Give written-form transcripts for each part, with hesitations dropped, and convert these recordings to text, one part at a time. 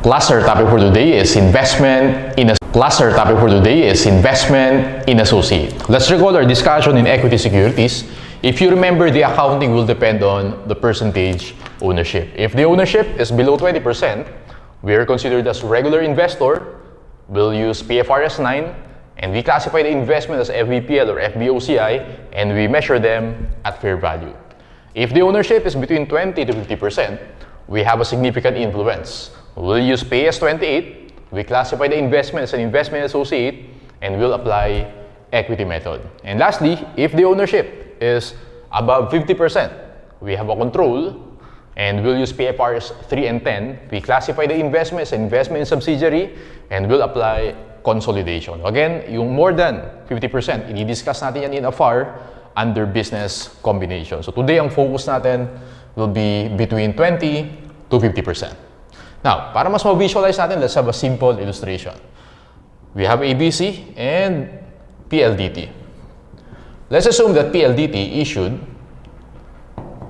Cluster topic for today is investment in associate. Let's recall our discussion in equity securities. If you remember, the accounting will depend on the percentage ownership. If the ownership is below 20%, we are considered as regular investor. We'll use PFRS 9 and we classify the investment as FVPL or FVOCI and we measure them at fair value. If the ownership is between 20 to 50%, we have a significant influence. We'll use PAS 28, we classify the investment as an investment associate, and we'll apply equity method. And lastly, if the ownership is above 50%, we have a control, and we'll use PFRs 3 and 10. We classify the investment as an investment in subsidiary, and we'll apply consolidation. Again, yung more than 50%, i-discuss natin yan in AFAR under business combination. So today, ang focus natin will be between 20 to 50%. Now, para mas ma-visualize natin, let's have a simple illustration. We have ABC and PLDT. Let's assume that PLDT issued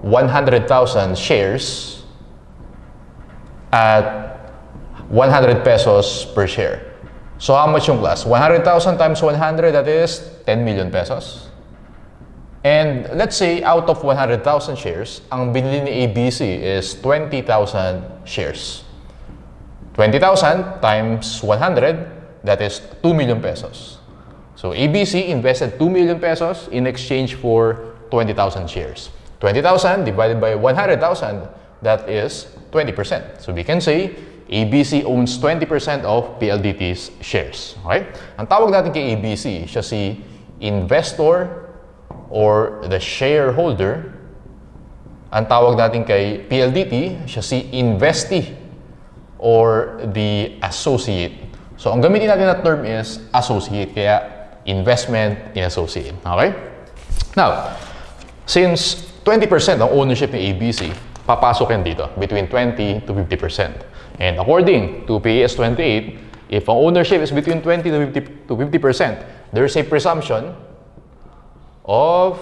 100,000 shares at 100 pesos per share. So how much yung class? 100,000 times 100, that is 10 million pesos. And let's say out of 100,000 shares, ang binili ni ABC is 20,000 shares. 20,000 times 100, that is 2 million pesos. So ABC invested 2 million pesos in exchange for 20,000 shares. 20,000 divided by 100,000, that is 20%. So we can say ABC owns 20% of PLDT's shares. Okay? Ang tawag natin kay ABC, siya si investor or the shareholder. Ang tawag natin kay PLDT, siya si investee or the associate. So, ang gamitin natin na term is associate, kaya investment in associate. Okay? Now, since 20% ang ownership ng ABC, papasok yan dito, between 20 to 50%. And according to PAS 28, if ang ownership is between 20 to 50%, there's a presumption of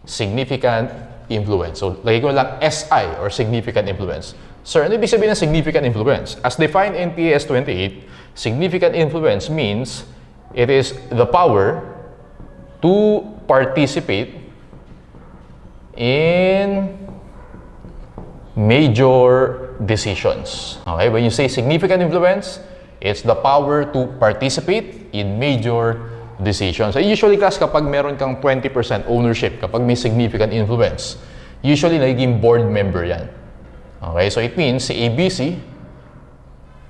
significant influence. So, lagay ko lang SI or significant influence. Sir, ano ibig sabihin ng significant influence? As defined in PAS 28, significant influence means it is the power to participate in major decisions. Okay? When you say significant influence, it's the power to participate in major decisions. So usually, class, kapag meron kang 20% ownership, kapag may significant influence, usually nagiging board member yan. Okay, so it means si ABC,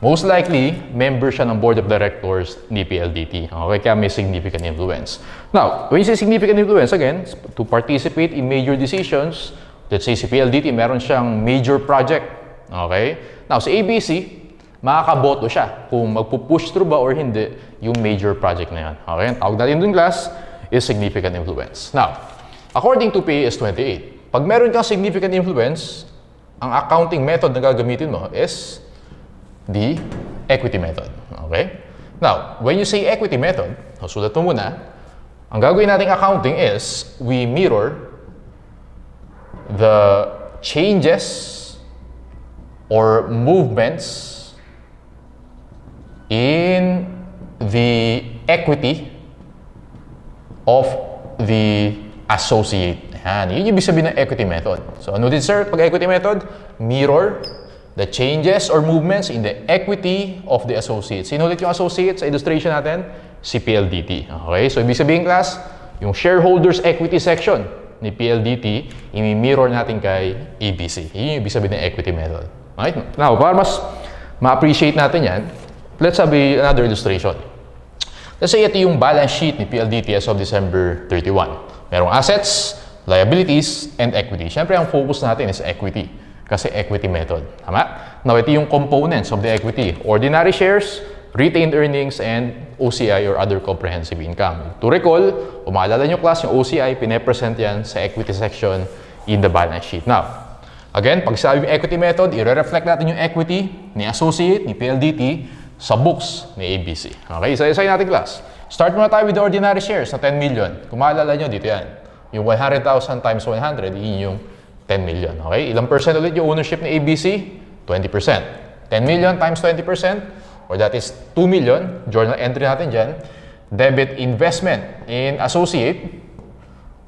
most likely, member siya ng board of directors ni PLDT. Okay, kaya may significant influence. Now, when you say significant influence, again, to participate in major decisions, let's say si PLDT, meron siyang major project. Okay? Now, si ABC, makakaboto siya kung magpupush through ba or hindi yung major project na yan. Okay? Ang tawag natin dun, class, is significant influence. Now, according to PAS 28, pag meron kang significant influence, ang accounting method na gagamitin mo is the equity method. Okay? Now, when you say equity method, sulat mo muna, ang gagawin nating accounting is we mirror the changes or movements in the equity of the associate. Yan. Yun yung ibig sabihin ng equity method. So, ano din, sir, pag equity method? Mirror the changes or movements in the equity of the associates. Sino ulit yung associate sa illustration natin? Si PLDT. Okay? So, ibig sabihin, class, yung shareholders equity section ni PLDT, imi-mirror natin kay ABC. Yun yung ibig sabihin ng equity method. Right? Now, para mas ma-appreciate natin yan, let's have another illustration. Let's say ito yung balance sheet ni PLDT as of December 31. Merong assets, liabilities, and equity. Siyempre, ang focus natin is equity kasi equity method. Tama? Now, ito yung components of the equity. Ordinary shares, retained earnings, and OCI or other comprehensive income. To recall, umaalala nyo, class, yung OCI, pine-present yan sa equity section in the balance sheet. Now, again, pag sabi yung equity method, i-reflect natin yung equity ni associate, ni PLDT, sa books ni ABC. Okay, isa-isa natin, class. Start muna tayo with the ordinary shares na 10 million. Kung maalala nyo, dito yan. Yung 100,000 times 100, yun yung 10 million. Okay? Ilang percent ulit yung ownership ni ABC? 20%. 10 million times 20%, or that is 2 million, journal entry natin dyan. Debit investment in associate,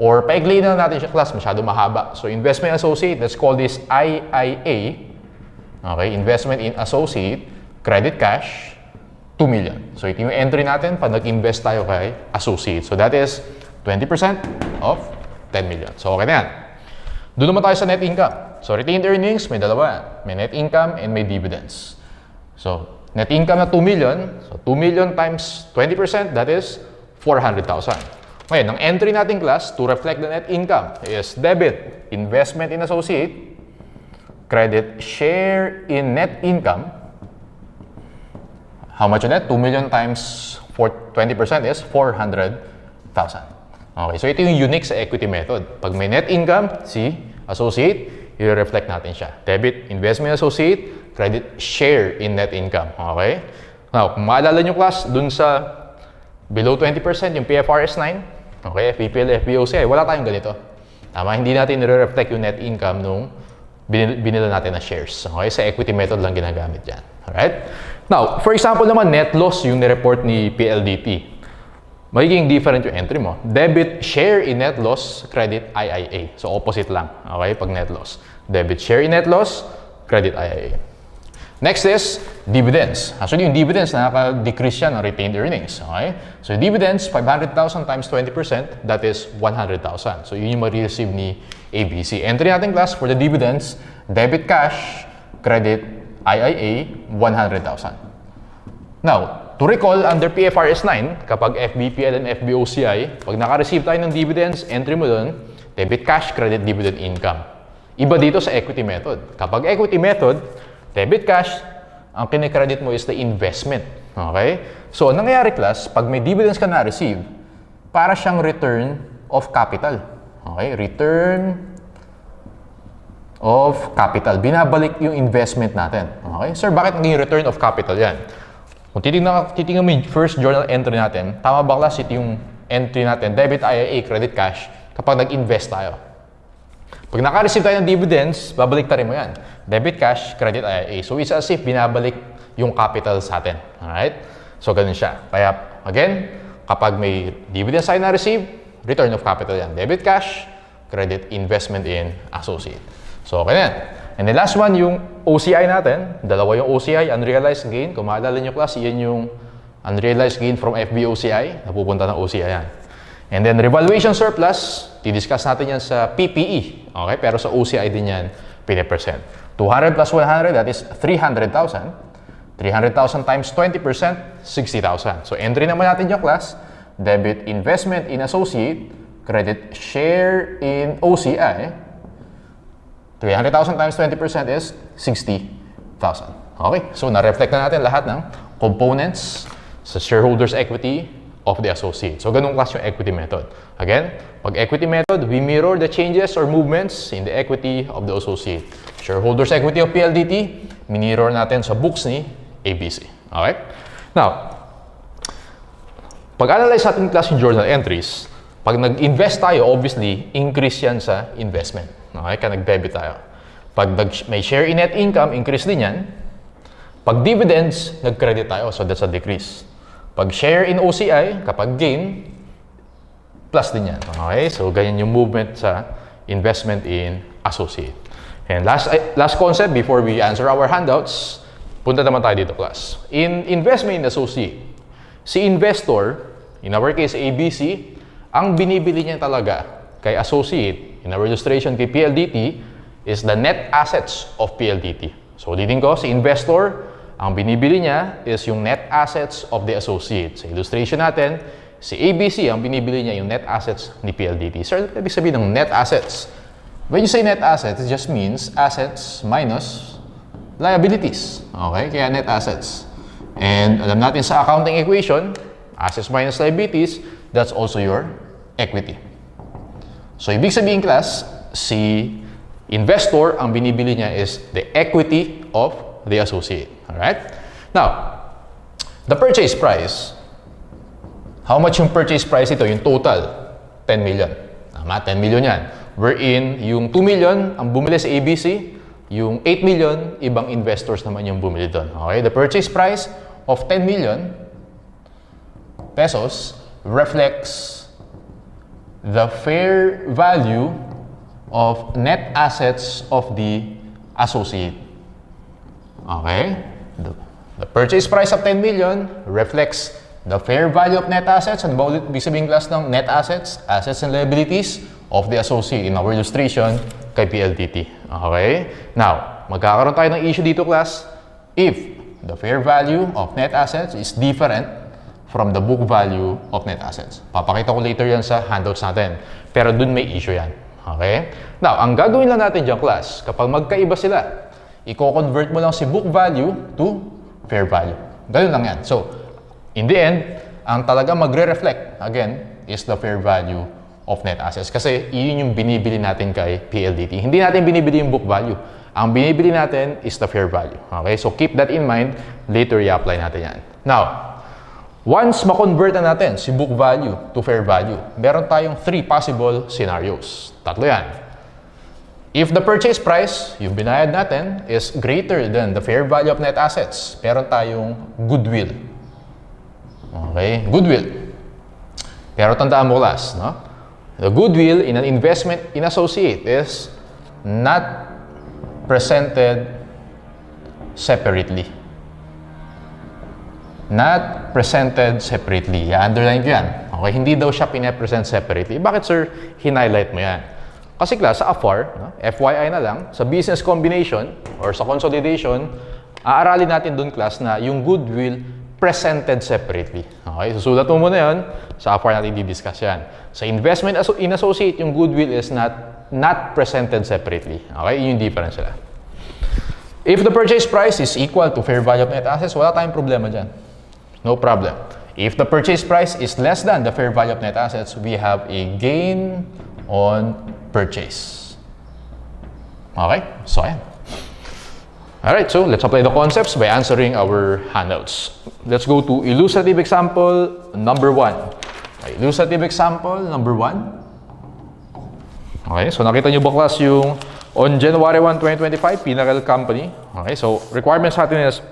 or paigli na natin siya class, masyado mahaba. So investment associate, let's call this IIA. Okay, investment in associate, credit cash, 2 million. So ito yung entry natin pag nag-invest tayo kay associate. So that is 20% of 10 million. So okay na yan. Doon naman tayo sa net income. So retained earnings, may dalawa. May net income and may dividends. So net income na 2 million. So 2 million times 20%, that is 400,000. Ngayon, ang entry nating class to reflect the net income is debit, investment in associate, credit, share in net income. How much on that? 2 million times 20% is 400,000. Okay, so ito yung unique sa equity method. Pag may net income, si associate, i-reflect natin siya. Debit, investment associate, credit, share in net income. Okay? Now, kung maalala nyo class, dun sa below 20%, yung PFRS 9, okay, FPPL, FBOCI, wala tayong ganito. Tama, hindi natin i-reflect yung net income nung binila natin na shares. Okay? Sa equity method lang ginagamit yan. Alright? Now, for example naman, net loss yung nireport ni PLDT. Magiging different yung entry mo. Debit, share in net loss, credit, IIA. So, opposite lang. Okay? Pag net loss. Debit, share in net loss, credit, IIA. Next is dividends. Actually, yung dividends, nakaka-decrease yan ng retained earnings. Okay? So, dividends, 500,000 times 20%, that is 100,000. So, yun yung ma-receive ni ABC. Entry natin class for the dividends, debit cash, credit, IIA, 100,000. Now, to recall, under PFRS 9, kapag FBPL and FBOCI, pag naka-receive tayo ng dividends, entry mo doon, debit cash, credit, dividend income. Iba dito sa equity method. Kapag equity method, debit cash, ang kinikredit mo is the investment. Okay? So, nangyayari class, pag may dividends ka na-receive, para siyang return of capital. Okay? Return of capital. Binabalik yung investment natin. Okay? Sir, bakit naging return of capital yan? Kung titingnan mo yung first journal entry natin, tama ba class, ito yung entry natin, debit, IIA, credit, cash, kapag nag-invest tayo. Pag naka-receive tayo ng dividends, babalik ta rin mo yan. Debit, cash, credit, IIA. So, it's as if binabalik yung capital sa atin. Alright? So, ganun siya. Kaya, again, kapag may dividends tayo na-receive, return of capital yan. Debit, cash, credit, investment in associate. So, okay na yan. And the last one, yung OCI natin. Dalawa yung OCI, unrealized gain. Kung maalala nyo class, yan yung unrealized gain from FBOCI. Napupunta ng OCI yan. And then revaluation surplus, didiscuss natin yan sa PPE. Okay? Pero sa OCI din yan, pinipresent. 200 plus 100, that is 300,000. 300,000 times 20%, 60,000. So entry naman natin yung class. Debit investment in associate, credit share in OCI. 300,000 times 20% is 60,000. Okay, so na-reflect na natin lahat ng components sa shareholders' equity of the associate. So, ganun class yung equity method. Again, pag equity method, we mirror the changes or movements in the equity of the associate. Shareholders' equity of PLDT, minirror natin sa books ni ABC. Okay? Now, pag-analyze natin class yung journal entries, pag nag-invest tayo, obviously, increase yan sa investment. Okay? Kaya nag-debit tayo. Pag may share in net income, increase din yan. Pag dividends, nag-credit tayo. So, that's a decrease. Pag share in OCI, kapag gain, plus din yan. Okay? So, ganyan yung movement sa investment in associate. And last concept before we answer our handouts, punta naman tayo dito, class. In investment in associate, si investor, in our case, ABC, ang binibili niya talaga kay associate, in our illustration kay PLDT, is the net assets of PLDT. So, ulitin ko, si investor, ang binibili niya is yung net assets of the associate. Sa illustration natin, si ABC, ang binibili niya yung net assets ni PLDT. Sir, ibig sabihin ng net assets? When you say net assets, it just means assets minus liabilities. Okay? Kaya net assets. And alam natin sa accounting equation, assets minus liabilities, that's also your equity. So, ibig sabihin class, si investor, ang binibili niya is the equity of the associate. Alright? Now, the purchase price, how much yung purchase price ito? Yung total, 10 million. Tama, 10 million yan. Wherein, yung 2 million, ang bumili sa ABC, Yung 8 million, ibang investors naman yung bumili doon. Okay? The purchase price of 10 million pesos reflects the fair value of net assets of the associate. Okay? The purchase price of 10 million reflects the fair value of net assets. Ano ba ulit ibig sabihin class ng net assets? Assets and liabilities of the associate in our illustration kay PLDT. Okay? Now, magkakaroon tayo ng issue dito class if the fair value of net assets is different from the book value of net assets. Papakita ko later yan sa handouts natin. Pero dun may issue yan. Okay? Now, ang gagawin lang natin dyan class, kapag magkaiba sila, i-convert mo lang si book value to fair value. Ganun lang yan. So, in the end, ang talaga magre-reflect, again, is the fair value of net assets. Kasi yun yung binibili natin kay PLDT. Hindi natin binibili yung book value. Ang binibili natin is the fair value. Okay? So keep that in mind. Later, i-apply natin yan. Now, once ma-convert na natin si book value to fair value, meron tayong 3 possible scenarios. Tatlo yan. If the purchase price, yung binayad natin, is greater than the fair value of net assets, meron tayong goodwill. Okay? Goodwill. Pero tandaan mo class, no? The goodwill in an investment in associate is not presented separately. Not presented separately. I-underline ko yan. Okay? Hindi daw siya pinapresent separately. Bakit sir, hin-highlight mo yan? Kasi class, sa AFAR, no? FYI na lang, sa business combination or sa consolidation, aaralin natin dun class na yung goodwill presented separately. Okay? Susulat mo muna yun. Sa AFAR natin di-discuss yan. Sa investment in associate, yung goodwill is not presented separately. Okay? Yun yung difference sila. If the purchase price is equal to fair value of net assets, wala tayong problema dyan. No problem. If the purchase price is less than the fair value of net assets, we have a gain on purchase. Okay? So, ayan. Alright, so let's apply the concepts by answering our handouts. Let's go to illustrative example number 1. Okay, illustrative example number 1. Okay, so nakita nyo ba class yung on January 1, 2025, Pinnacle Company. Okay, so requirements natin is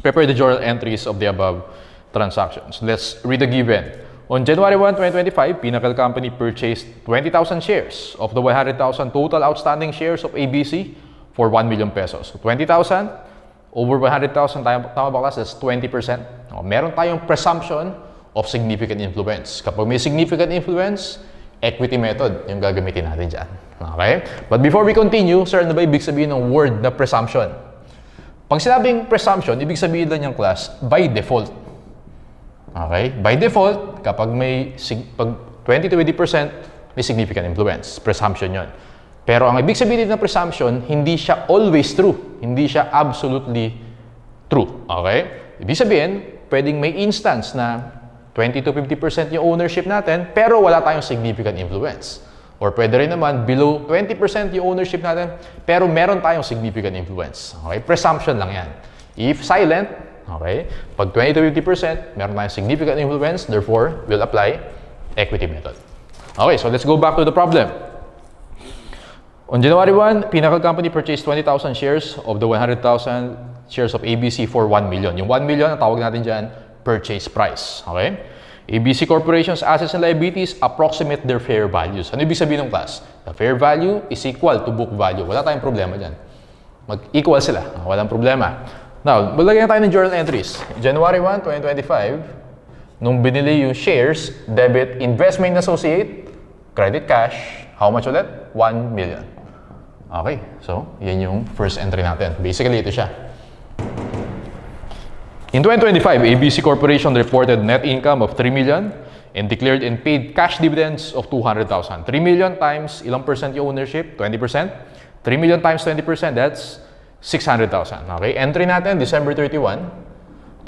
prepare the journal entries of the above transactions. Let's read the given. On January 1, 2025, Pinnacle Company purchased 20,000 shares of the 100,000 total outstanding shares of ABC for 1 million pesos. So 20,000 over 100,000, tama ba class? That's 20%. O, meron tayong presumption of significant influence. Kapag may significant influence, equity method yung gagamitin natin dyan. Okay? But before we continue, sir, ano ba ibig sabihin ng word na presumption? Pag sinabing presumption, ibig sabihin lang yung class, by default. Okay? By default, kapag may 20 to 80%, may significant influence. Presumption yon. Pero ang ibig sabihin ng presumption, hindi siya always true. Hindi siya absolutely true. Okay? Ibig sabihin, pwedeng may instance na 20 to 50% yung ownership natin, pero wala tayong significant influence. Or pwede rin naman, below 20% yung ownership natin, pero meron tayong significant influence. Okay? Presumption lang yan. If silent, okay, pag 20 to 50%, meron tayong significant influence, therefore, we'll apply equity method. Okay, so let's go back to the problem. On January 1, Pinnacle Company purchased 20,000 shares of the 100,000 shares of ABC for 1 million. Yung 1 million, ang tawag natin dyan, purchase price. Okay? ABC Corporation's assets and liabilities approximate their fair values. Ano ibig sabihin ng class? The fair value is equal to book value. Wala tayong problema dyan. Mag-equal sila. Walang problema. Now, maglagay na tayo ng journal entries. January 1, 2025, nung binili yung shares, debit, investment associate, credit cash, how much ulit? 1 million. Okay, so yan yung first entry natin. Basically, ito siya. In 2025, ABC Corporation reported net income of 3 million and declared and paid cash dividends of 200,000. 3 million times ilang percent yung ownership? 20%. 3 million times 20%, that's 600,000. Okay, entry natin December 31,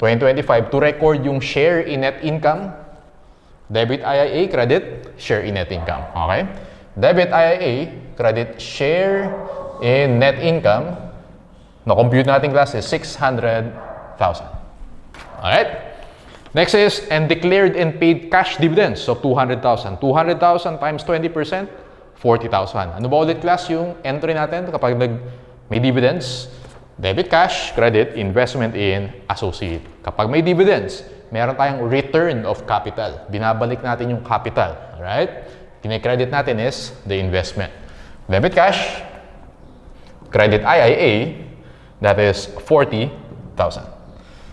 2025 to record yung share in net income. Debit IIA, credit, share in net income. Okay? Debit IIA, credit, share in net income. Na-compute natin class is 600,000. Alright? Next is, and declared and paid cash dividends of 200,000. 200,000 times 20%, 40,000. Ano ba ulit class yung entry natin kapag may dividends, debit cash, credit, investment in associate. Kapag may dividends, meron tayong return of capital. Binabalik natin yung capital. Alright? Kine-credit natin is the investment. Debit cash, credit IIA, that is 40,000.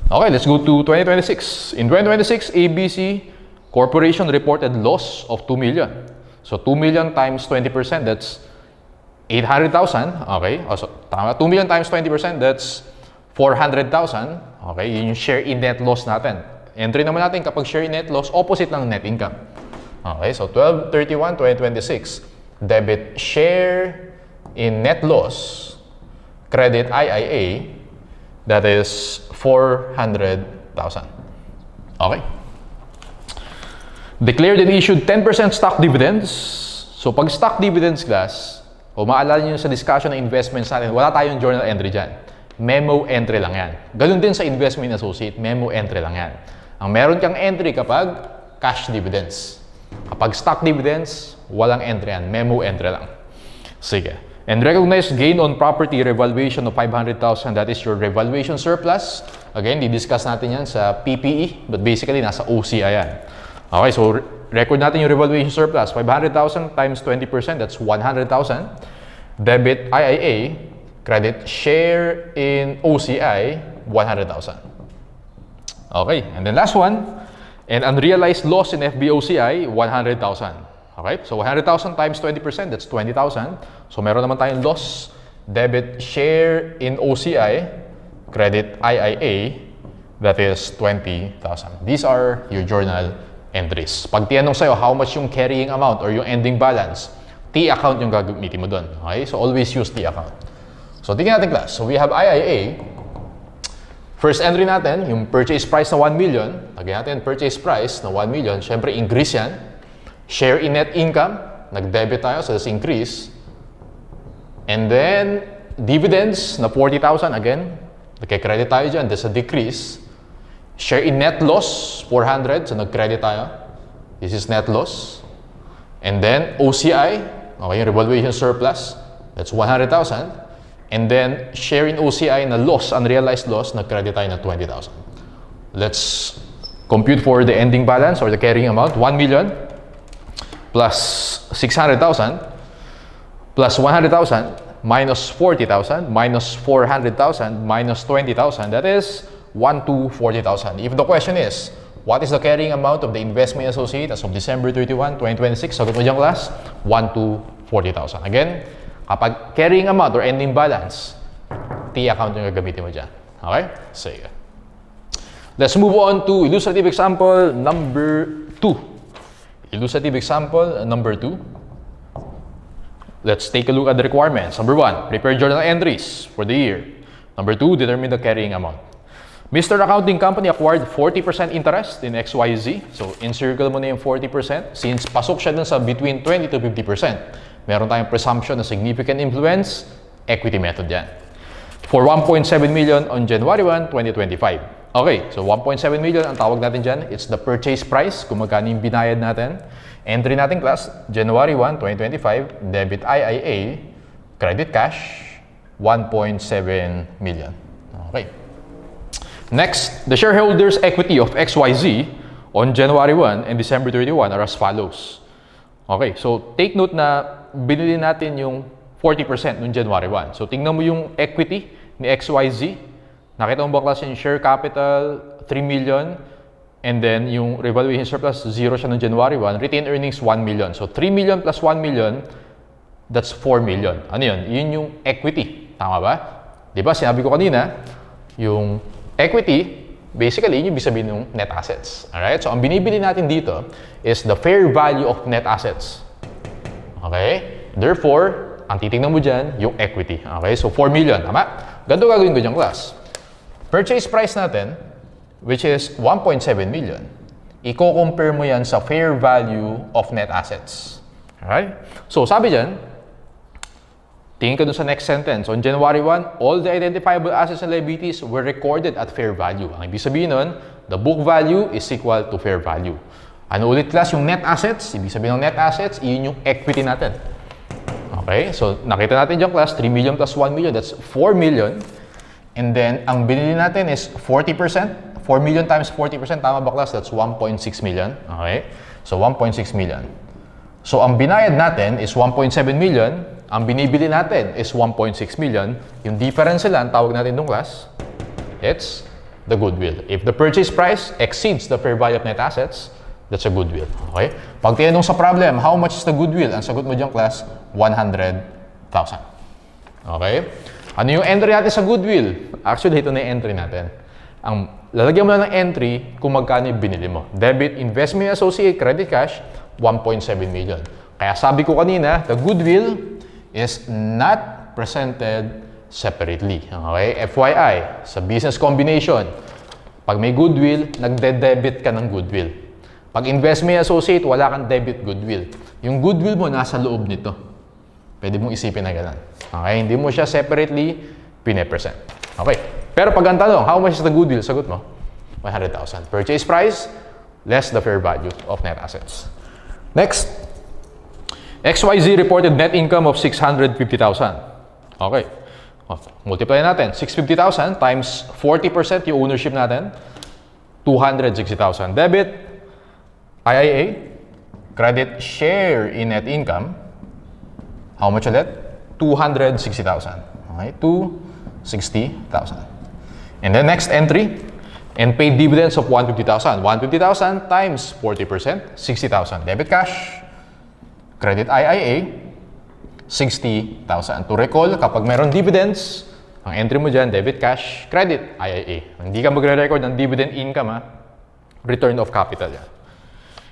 Okay, let's go to 2026. In 2026, ABC Corporation reported loss of 2 million. So 2 million times 20%, that's 800,000. Okay, so tama, 2 million times 20%, that's 400,000. Okay, yun yung share in net loss natin. Entry naman natin kapag share in net loss, opposite ng net income. Okay, so 12/31/2026, debit share in net loss, credit IIA, that is 400,000. Okay. Declared and issued 10% stock dividends. So pag stock dividends class, o maalala nyo sa discussion ng investments natin, wala tayong journal entry dyan. Memo entry lang yan. Ganun din sa investment associate, memo entry lang yan. Ang meron kang entry kapag cash dividends. Kapag stock dividends, walang entry yan. Memo entry lang. Sige. And recognized gain on property revaluation of 500,000. That is your revaluation surplus. Again, di-discuss natin yan sa PPE. But basically, nasa OCI yan. Okay, so record natin yung revaluation surplus. 500,000 times 20%, that's 100,000. Debit IIA, credit share in OCI, 100,000. Okay, and then last one, and unrealized loss in FBOCI, 100,000. Okay, so 100,000 times 20%, that's 20,000. So meron naman tayong loss, debit share in OCI, credit IIA, that is 20,000. These are your journal entries. Pag tinanong sa'yo how much yung carrying amount or yung ending balance, T account yung gagamitin mo doon. Okay? So always use T account. So tingnan natin class. So we have IIA. First entry natin, yung purchase price na 1 million. Lagyan natin purchase price na 1 million. Siyempre increase yan. Share in net income. Nag-debit tayo, so that's increase. And then dividends na 40,000. Again, nagka-credit tayo dyan. That's a decrease. Share in net loss, 400. So, nag-credit tayo. This is net loss. And then, OCI. Okay, yung revaluation surplus. That's 100,000. And then, share in OCI na loss, unrealized loss, nag-credit tayo na 20,000. Let's compute for the ending balance or the carrying amount. 1 million plus 600,000 plus 100,000 minus 40,000 minus 400,000 minus 20,000. That is 1 to 40,000. If the question is, what is the carrying amount of the investment associate as of December 31, 2026? Sagot mo dyan class, 1 to 40,000. Again, kapag carrying amount or ending balance, T account yung gagamitin mo dyan. Okay? Sige. Let's move on to illustrative example number 2. Illustrative example number 2. Let's take a look at the requirements. Number 1, prepare journal entries for the year. Number 2, determine the carrying amount. Mr. Accounting Company acquired 40% interest in XYZ. So, encircle mo na yung 40%. Since pasok siya dun sa between 20 to 50%, meron tayong presumption na significant influence, equity method yan. For 1.7 million on January 1, 2025. Okay, so 1.7 million, ang tawag natin dyan, it's the purchase price, kung magkano yung binayad natin. Entry natin class, January 1, 2025, debit IIA, credit cash, 1.7 million. Okay. Next, the shareholders' equity of XYZ on January 1 and December 31 are as follows. Okay, so take note na binili natin yung 40% noong January 1. So tingnan mo yung equity ni XYZ. Nakita mo ba class yung share capital, 3 million, and then yung revaluation surplus, 0 siya noong January 1. Retained earnings, 1 million. So 3 million plus 1 million, that's 4 million. Ano yun? Yun yung equity. Tama ba? Diba, sinabi ko kanina, yung equity, basically, yun yung ibig sabihin ng net assets. Alright? So, ang binibili natin dito is the fair value of net assets. Okay? Therefore, ang titingnan mo dyan, yung equity. Okay? So, 4 million. Tama? Ganito gagawin ko dyan, class. Purchase price natin, which is 1.7 million, i-compare mo yan sa fair value of net assets. Alright? So, sabi dyan, tingin ka dun sa next sentence. On January 1, all the identifiable assets and liabilities were recorded at fair value. Ang ibig sabihin nun, the book value is equal to fair value. Ano ulit class yung net assets? Ibig sabihin ng net assets, iyon yung equity natin. Okay, so nakita natin yung class, 3 million plus 1 million, that's 4 million. And then, ang binili natin is 40%. 4 million times 40%, tama ba class? That's 1.6 million. Okay, so 1.6 million. So, ang binayad natin is 1.7 million. Ang binibili natin is 1.6 million. Yung difference nila, ang tawag natin nung class, it's the goodwill. If the purchase price exceeds the fair value of net assets, that's a goodwill. Okay? Pag tinanong sa problem, how much is the goodwill? Ang sagot mo dyan, class, 100,000. Okay? Ano yung entry natin sa goodwill? Actually, ito na yung entry natin. Ang lalagyan mo na ng entry kung magkano yung binili mo. Debit, investment associate, credit cash, 1.7 million. Kaya sabi ko kanina, the goodwill is not presented separately. Okay? FYI, sa business combination, pag may goodwill, nagde-debit ka ng goodwill. Pag investment associate, wala kang debit goodwill. Yung goodwill mo nasa loob nito. Pwede mong isipin na ganun. Okay? Hindi mo siya separately pine-present. Okay. Pero pag ang tanong, how much is the goodwill? Sagot mo, 100,000. Purchase price, less the fair value of net assets. Next. XYZ reported net income of 650,000. Okay. Multiply natin. 650,000 times 40% yung ownership natin, 260,000. Debit, IIA, credit share in net income, how much ulit? 260,000. Okay, 260,000. And then next entry, and paid dividends of 150,000. 150,000 times 40%, 60,000. Debit cash, credit IIA, 60,000. To recall, kapag meron dividends, ang entry mo dyan, debit cash, credit IIA. Hindi ka magre-record ng dividend income, ha? Return of capital yan.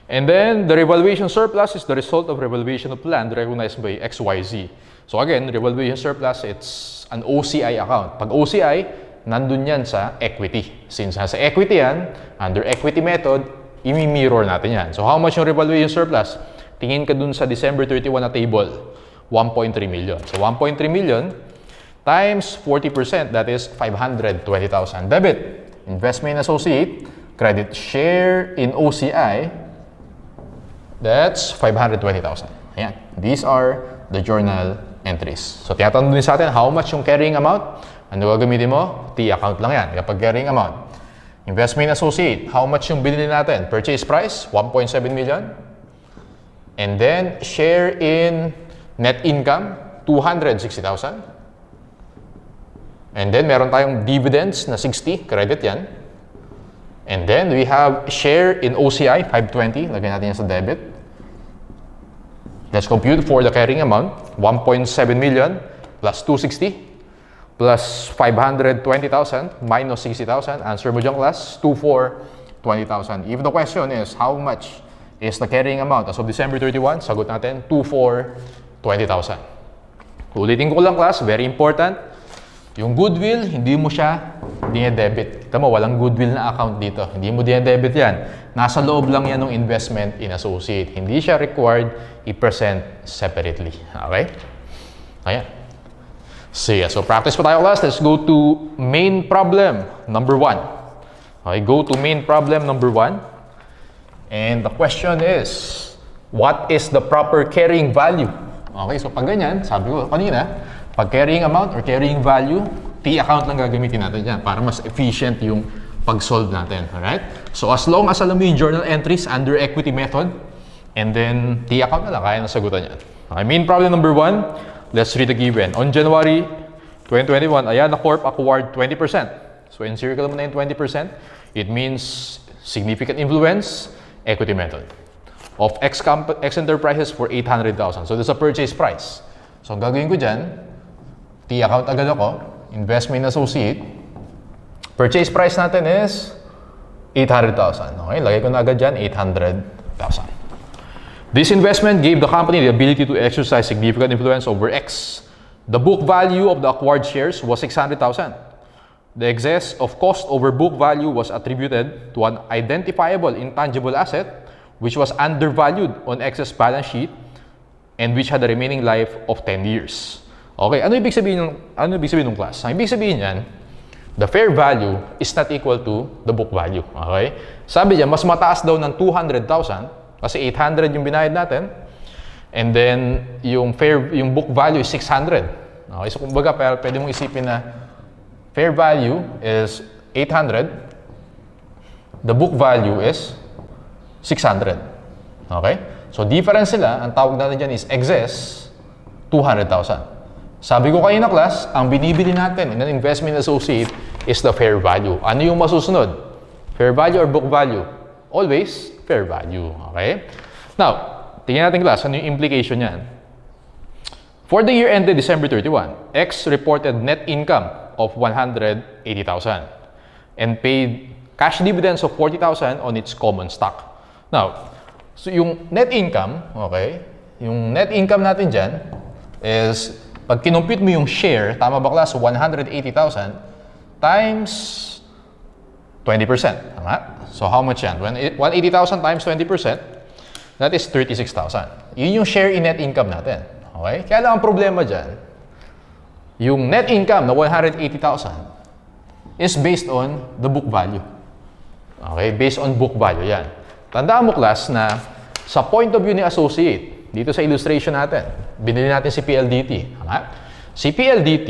And then, the revaluation surplus is the result of revaluation of land recognized by XYZ. So again, revaluation surplus, it's an OCI account. Pag OCI, nandun yan sa equity. Since nasa equity yan, under equity method, imi-mirror natin yan. So how much yung revaluation surplus? Tingin ka dun sa December 31 na table, 1.3 million. So 1.3 million times 40%, that is 520,000. Debit, investment associate, credit share in OCI, that's 520,000. Ayan. These are the journal entries. So, tinatanong din sa atin, how much yung carrying amount? Ano gagamitin mo? T account lang yan. Kapag carrying amount. Investment associate, how much yung binili natin? Purchase price, 1.7 million. And then, share in net income, 260,000. And then, meron tayong dividends na 60, credit yan. And then, we have share in OCI, 520. Lagyan natin yan sa debit. Let's compute for the carrying amount, 1.7 million plus 260 plus 520,000 minus 60,000. Answer mo dyan, class, 2420,000. If the question is, how much is the carrying amount as of December 31? Sagot natin, 2420,000. Ulitin ko lang, class, very important. Yung goodwill, hindi mo siya dinedebit. Ito mo, walang goodwill na account dito. Hindi mo dinedebit yan. Nasa loob lang yan ng investment in associate. Hindi siya required i-present separately. Okay? Ayan. Sige, so practice pa tayo, class. Let's go to main problem number 1. Okay, go to main problem number 1. And the question is, what is the proper carrying value? Okay, so pag ganyan, sabi ko kanina, pag carrying amount or carrying value, T account lang gagamitin natin dyan para mas efficient yung pag-solve natin. Alright? So as long as alam mo yung journal entries under equity method, and then T account na lang, kaya nasagutan yan. Okay, main problem number 1, let's read the given. On January 2021, Ayala Corp acquired 20%. So encircle mo na yung 20%, it means significant influence, equity method, of X enterprises for 800,000. So this is a purchase price. So ang gagawin ko dyan, T account agad ako, investment associate. Purchase price natin is 800,000. Okay, lagay ko na agad dyan, 800,000. This investment gave the company the ability to exercise significant influence over X. The book value of the acquired shares was 600,000. The excess of cost over book value was attributed to an identifiable intangible asset which was undervalued on X's balance sheet and which had a remaining life of 10 years. Okay, ano ibig sabihin ng class? Ang ibig sabihin niyan, the fair value is not equal to the book value. Okay? Sabi niya, mas mataas daw ng 200,000 kasi 800 yung binayad natin. And then, yung book value is 600. Okay, so kumbaga, pwede mong isipin na fair value is 800. The book value is 600. Okay? So, difference sila, ang tawag natin dyan is excess, 200,000. Sabi ko kanina class, ang binibili natin in an investment associate is the fair value. Ano yung masusunod? Fair value or book value? Always fair value. Okay? Now, tingnan natin class, ano yung implication niyan? For the year ended December 31, X reported net income of 180,000 and paid cash dividends of 40,000 on its common stock. Now, so yung net income, okay? Yung net income natin dyan is pag kinumpute mo yung share, tama ba class? 180,000 times 20%. Tama? So how much yan? 180,000 times 20%, that is 36,000. Yun yung share in net income natin. Okay? Kaya lang ang problema dyan, yung net income na 180,000 is based on the book value. Okay? Based on book value yan. Tandaan mo class na sa point of view ni associate, dito sa illustration natin, binili natin si PLDT. Tama? Si PLDT,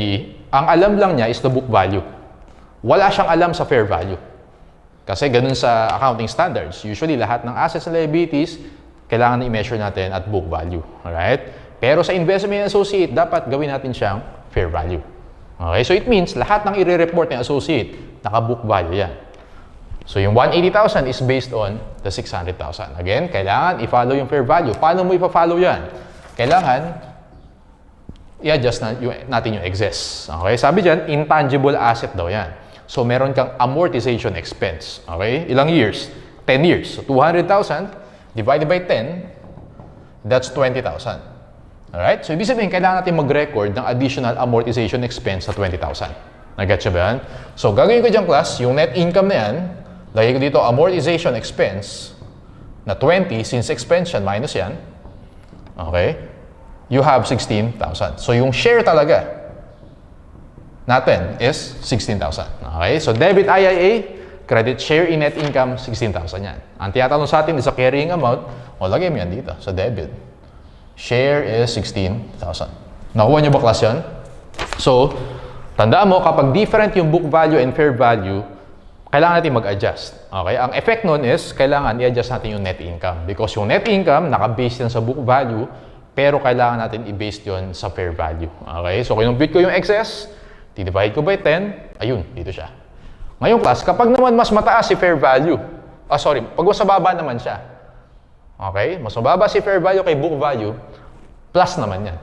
ang alam lang niya is the book value. Wala siyang alam sa fair value. Kasi ganun sa accounting standards. Usually, lahat ng assets and liabilities, kailangan na i-measure natin at book value. Alright? Pero sa investment associate, dapat gawin natin siyang fair value. Okay? So it means, lahat ng i-report ng associate, naka-book value yan. So yung 180,000 is based on the 600,000. Again, kailangan i-follow yung fair value. Paano mo i-follow yan? Kailangan i-adjust natin yung excess. Okay? Sabi dyan, intangible asset daw yan. So meron kang amortization expense. Okay? Ilang years? 10 years. So 200,000 divided by 10, that's 20,000. Alright? So ibig sabihin, kailangan natin mag-record ng additional amortization expense sa 20,000. Nag-get siya ba yan? So gagawin ko dyan class, yung net income na yan, lagay ko dito amortization expense na 20 since expense yan, minus yan. Okay? You have 16,000. So yung share talaga natin is 16,000. Okay? So debit IIA, credit share in net income, 16,000 yan. Ang tinatanong sa atin is a carrying amount. O lagay mo yan dito sa debit. Share is 16,000. Nakuha niyo ba class yan? So, tandaan mo, kapag different yung book value and fair value, kailangan natin mag-adjust. Okay? Ang effect nun is, kailangan i-adjust natin yung net income. Because yung net income, naka-base yan sa book value, pero kailangan natin i-base yun sa fair value. Okay? So, kinumpute ko yung excess, divide ko by 10, ayun, dito siya. Ngayon class, kapag naman mas mataas si fair value, pag mas mababa naman siya. Okay? Mas mababa si fair value kay book value, plus naman yan.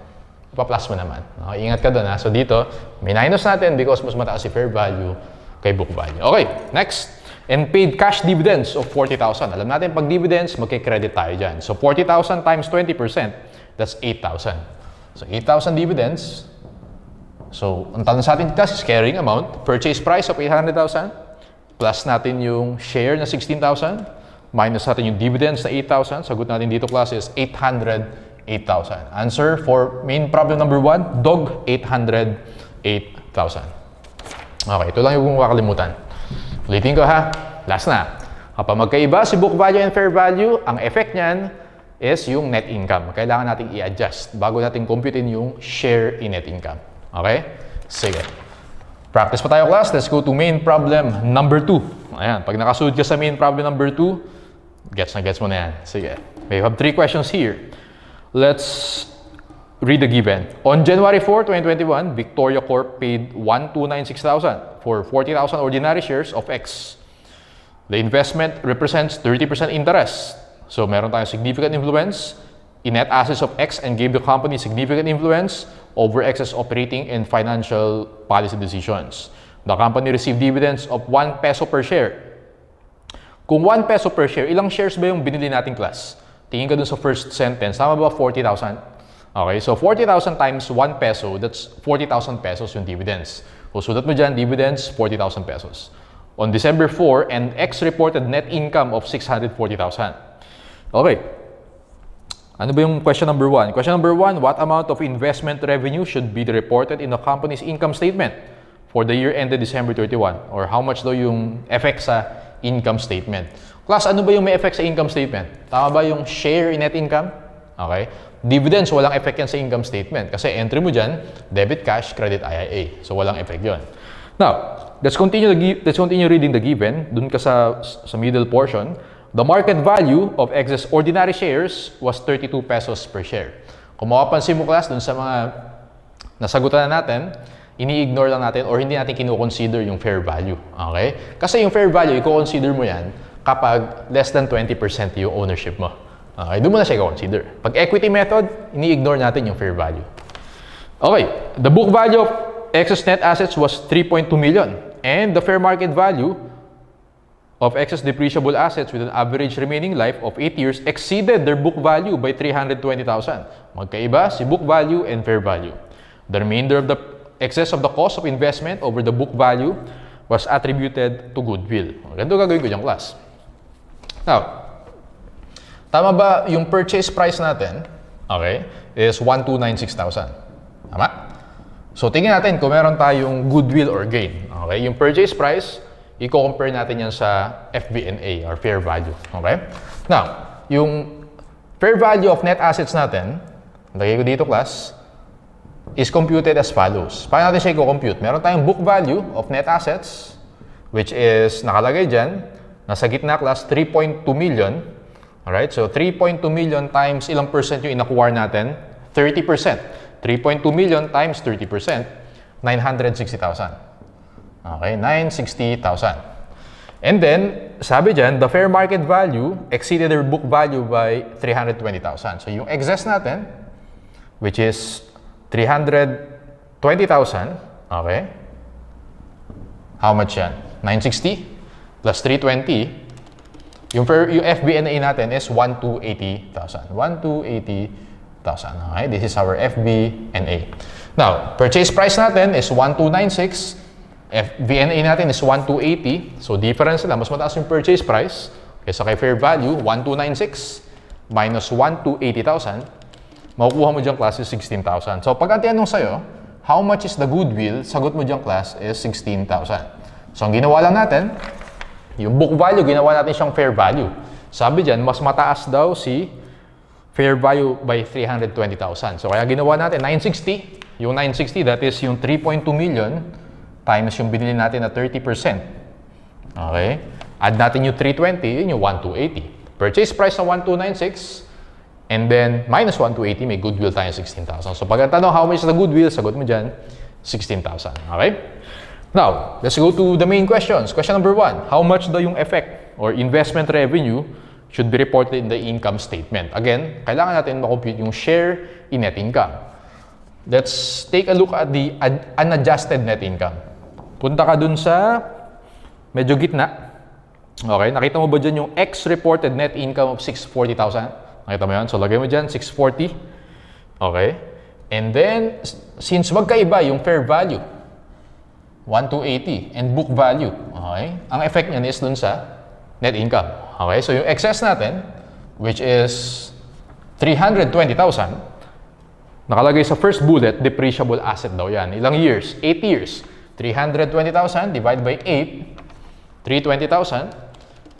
Pa-plus mo naman. Okay? Ingat ka doon ha. So, dito, minus natin because mas mataas si fair value kay book value. Okay, next. And paid cash dividends of 40,000. Alam natin, pag dividends, magkikredit tayo dyan. So, 40,000 times 20%, that's 8,000. So, 8,000 dividends. So, ang tanong sa atin dito is carrying amount. Purchase price of 800,000. Plus natin yung share na 16,000. Minus natin yung dividends na 8,000. Sagot natin dito class is 808,000. Answer for main problem number 1, dog, 808,000. Okay, ito lang yung kakalimutan. Ulitin ko ha. Last na. Kapag magkaiba si book value and fair value, ang effect niyan is yung net income. Kailangan natin i-adjust bago natin computein yung share in net income. Okay? Sige. Practice pa tayo class. Let's go to main problem number 2. Ayan, pag nakasunod ka sa main problem number 2, gets mo na yan. Sige. We have 3 questions here. Let's read the given. On January 4, 2021, Victoria Corp paid 1,296,000 for 40,000 ordinary shares of X. The investment represents 30% interest. So, meron tayong significant influence in net assets of X and gave the company significant influence over X's operating and financial policy decisions. The company received dividends of 1 peso per share. Kung 1 peso per share, ilang shares ba yung binili nating class? Tingin ka dun sa first sentence. Tama ba 40,000? Okay, so 40,000 times 1 peso, that's 40,000 pesos yung dividends. So, sulat mo dyan, dividends, 40,000 pesos. On December 4, and X reported net income of 640,000. Okay. Ano ba yung question number 1? Question number 1, what amount of investment revenue should be reported in the company's income statement for the year ended December 31? Or how much daw yung effect sa income statement? Class, ano ba yung may effect sa income statement? Tama ba yung share in net income? Okay. Dividends, walang effect yan sa income statement. Kasi entry mo dyan, debit cash, credit IIA. So walang effect yun. Now, let's continue reading the given. Dun ka sa middle portion. The market value of excess ordinary shares was 32 pesos per share. Kung makapansin mo class, dun sa mga nasagutan na natin, ini-ignore lang natin or hindi natin kino-consider yung fair value. Okay? Kasi yung fair value, i-consider mo yan kapag less than 20% yung ownership mo. Okay? Doon mo na siya i-consider. Pag equity method, ini-ignore natin yung fair value. Okay. The book value of excess net assets was 3.2 million. And the fair market value of excess depreciable assets with an average remaining life of 8 years exceeded their book value by 320,000. Magkaiba si book value and fair value. The remainder of the excess of the cost of investment over the book value was attributed to goodwill. Ganito gagawin ko dyan, class. Now, tama ba yung purchase price natin, okay, is 1,296,000? Tama? So, tingnan natin kung meron tayong goodwill or gain. Okay? Yung purchase price, i-compare natin yan sa FVNA or fair value. Okay? Now, yung fair value of net assets natin, lagay ko dito, class, is computed as follows. Paano natin siya i-compute? Meron tayong book value of net assets, which is nakalagay dyan, nasa gitna, class, 3.2 million. Alright, so 3.2 million times ilang percent yung in-acquire natin? 30%. 3.2 million times 30%, 960,000. Okay, 960,000. And then, sabi dyan, the fair market value exceeded their book value by 320,000. So yung excess natin, which is 320,000, okay? How much yan? 960 plus 320. Yung FBNA natin is 1,280,000. 1,280,000. Okay? This is our FBNA. Now, purchase price natin is 1,296. FBNA natin is 1,280. So, difference nila. Mas mataas yung purchase price kaysa kay fair value, 1,296 minus 1,280,000. Makukuha mo diyang class is 16,000. So, pag ang tinanong sa'yo, how much is the goodwill? Sagot mo diyang class is 16,000. So, ang ginawa lang natin, yung book value, ginawa natin siyang fair value. Sabi dyan, mas mataas daw si fair value by 320,000. So, kaya ginawa natin 960. Yung 960, that is yung 3.2 million times yung binili natin na 30%. Okay? Add natin yung 320, yun yung 1,280. Purchase price na 1,296. And then, minus 1,280, may goodwill tayo 16,000. So, pag ang tanong, how much is the goodwill? Sagot mo dyan, 16,000. Okay? Now, let's go to the main questions. Question number 1, how much daw yung effect or investment revenue should be reported in the income statement? Again, kailangan natin makompute yung share in net income. Let's take a look at the unadjusted net income. Punta ka dun sa medyo gitna. Okay? Nakita mo ba dyan yung ex-reported net income of 640,000? Nakita mo yan? So, lagay mo dyan, 640. Okay? And then, since magkaiba yung fair value, 1,280, and book value, okay? Ang effect niyan is dun sa net income. Okay? So, yung excess natin, which is 320,000, nakalagay sa first bullet, depreciable asset daw yan. Ilang years? 8 years. 320,000 divided by 8, 320,000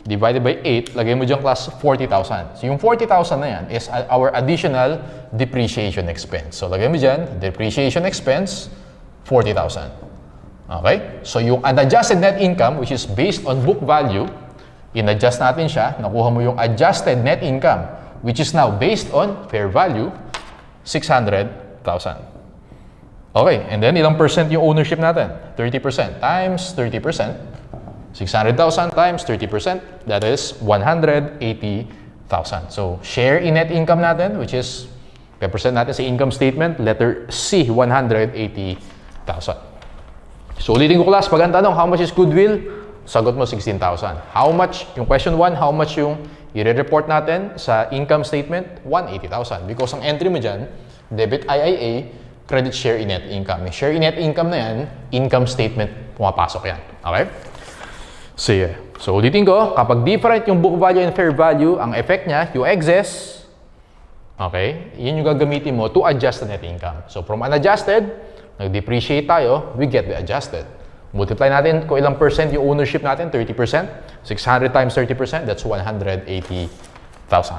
divided by 8, lagay mo dyan class 40,000. So yung 40,000 na yan is our additional depreciation expense. So lagay mo dyan, depreciation expense, 40,000. Okay? So yung unadjusted net income, which is based on book value, in-adjust natin siya, nakuha mo yung adjusted net income, which is now based on fair value, 600,000. Okay, and then ilang percent yung ownership natin? 30% times 30%. 600,000 times 30%, that is 180,000. So, share in net income natin, which is, represent natin sa income statement, letter C, 180,000. So, ulitin ko class, pag ang tanong, how much is goodwill? Sagot mo 16,000. How much, yung question 1, how much yung i-report natin sa income statement? 180,000. Because ang entry mo dyan, debit IIA, credit share in net income. Yung share in net income na yan, income statement, pumapasok yan. Okay? Sige. So, ulitin ko, kapag different yung book value and fair value, ang effect niya, yung excess, okay, yun yung gagamitin mo to adjust the net income. So, from unadjusted, nag-depreciate tayo, we get the adjusted. Multiply natin kung ilang percent yung ownership natin, 30%. 600 times 30%, that's 180,000.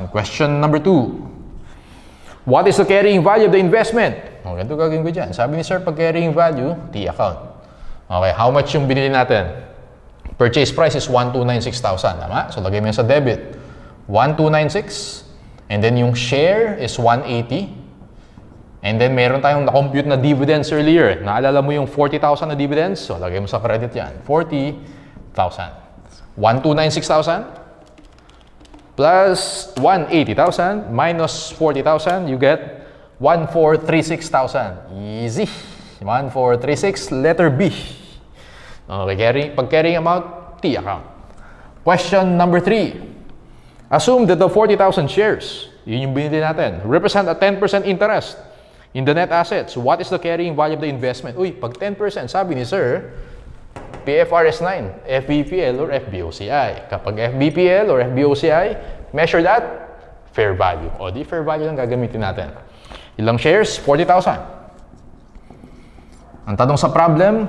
Question number 2. What is the carrying value of the investment? O, ganito gagawin ko dyan. Sabi ni sir, pag carrying value, T account. Okay, how much yung binili natin? Purchase price is 1,296,000. Tama? So, lagay mo yan sa debit. 1,296. And then yung share is 180. And then meron tayong na-compute na dividends earlier. Naalala mo yung 40,000 na dividends? So, lagay mo sa credit yan. 40,000. 1,296,000 plus 180,000 minus 40,000, you get 1,436,000. Easy. 1,436, letter B. Okay, pag carrying amount, T account. Question number 3. Assume that the 40,000 shares, yun yung binili natin, represent a 10% interest in the net assets. What is the carrying value of the investment? Uy, pag 10%, sabi ni sir, PFRS 9, FBPL or FBOCI. Kapag FBPL or FBOCI, measure that, fair value. O di fair value lang gagamitin natin. Ilang shares? 40,000. Ang tanong sa problem,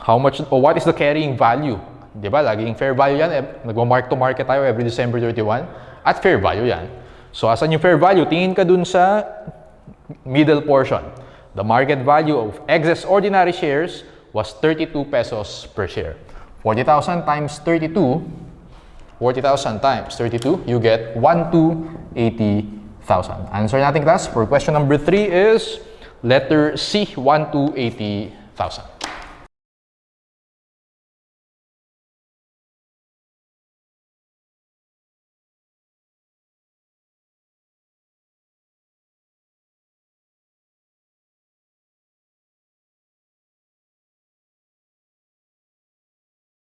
how much o what is the carrying value? Di ba? Laging fair value yan. Nagwa-mark to market tayo every December 31. At fair value yan. So, asan yung fair value? Tingin ka dun sa middle portion. The market value of excess ordinary shares was 32 pesos per share. 40,000 times 32, 40,000 times 32, you get 1,280,000. Answer natin class for question number 3 is letter C, 1,280,000.